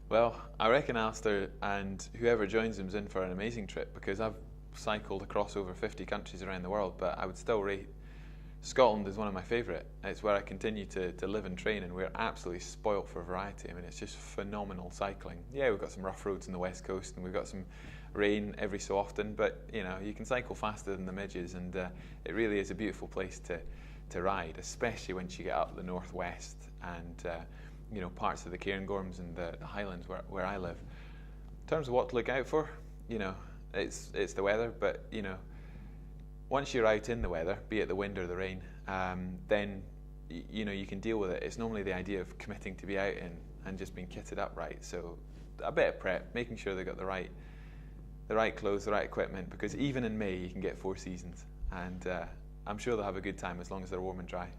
Well, I reckon Alistair and whoever joins him is in for an amazing trip, because I've cycled across over 50 countries around the world, but I would still rate Scotland as one of my favourite. It's where I continue to live and train, and we're absolutely spoilt for variety. I mean, it's just phenomenal cycling. Yeah, we've got some rough roads on the west coast, and we've got some rain every so often, but you know, you can cycle faster than the midges, and it really is a beautiful place to ride, especially once you get up the northwest and you know, parts of the Cairngorms and the Highlands where I live. In terms of what to look out for, you know, it's the weather, but you know, once you're out in the weather, be it the wind or the rain, then you know, you can deal with it. It's normally the idea of committing to be out in and just being kitted up right. So a bit of prep, making sure they've got the right clothes, the right equipment, because even in May you can get 4 seasons, and I'm sure they'll have a good time as long as they're warm and dry.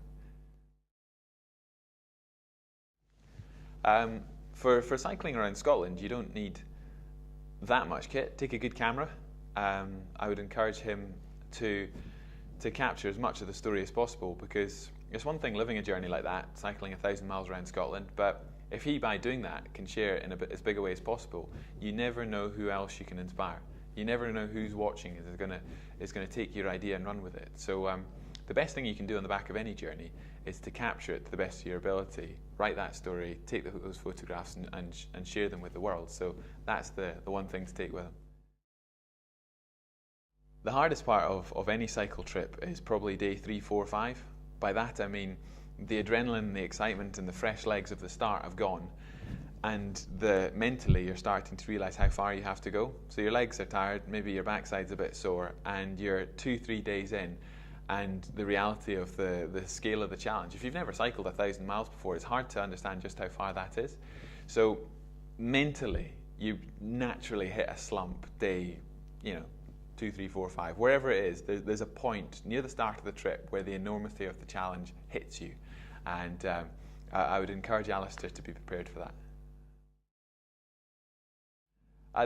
For cycling around Scotland, you don't need that much kit. Take a good camera. I would encourage him to capture as much of the story as possible, because it's one thing living a journey like that, cycling 1,000 miles around Scotland, but if he, by doing that, can share it in as big a way as possible, you never know who else you can inspire. You never know who's watching is going to take your idea and run with it. So the best thing you can do on the back of any journey is to capture it to the best of your ability, write that story, take those photographs and share them with the world. So that's the one thing to take with them. The hardest part of any cycle trip is probably day 3, 4, 5. By that I mean the adrenaline, the excitement and the fresh legs of the start have gone, and mentally you're starting to realise how far you have to go. So your legs are tired, maybe your backside's a bit sore, and you're 2-3 days in, and the reality of the scale of the challenge. If you've never cycled 1,000 miles before, it's hard to understand just how far that is. So mentally, you naturally hit a slump day, you know, 2, 3, 4, 5, wherever it is. There's a point near the start of the trip where the enormity of the challenge hits you, and I would encourage Alistair to be prepared for that.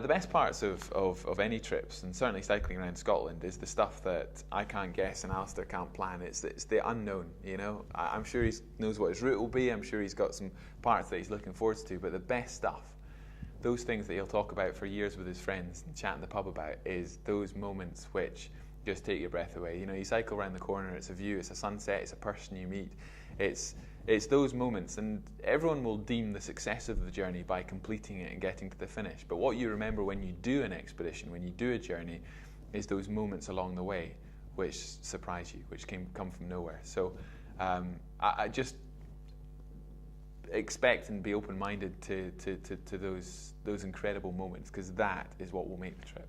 The best parts of any trips, and certainly cycling around Scotland, is the stuff that I can't guess and Alistair can't plan. It's the unknown, you know. I'm sure he knows what his route will be, I'm sure he's got some parts that he's looking forward to, but the best stuff, those things that he'll talk about for years with his friends and chat in the pub about, is those moments which just take your breath away. You know, you cycle around the corner, it's a view, it's a sunset, it's a person you meet, it's those moments, and everyone will deem the success of the journey by completing it and getting to the finish. But what you remember when you do an expedition, when you do a journey, is those moments along the way which surprise you, which come from nowhere. So I just expect and be open-minded to those incredible moments, because that is what will make the trip.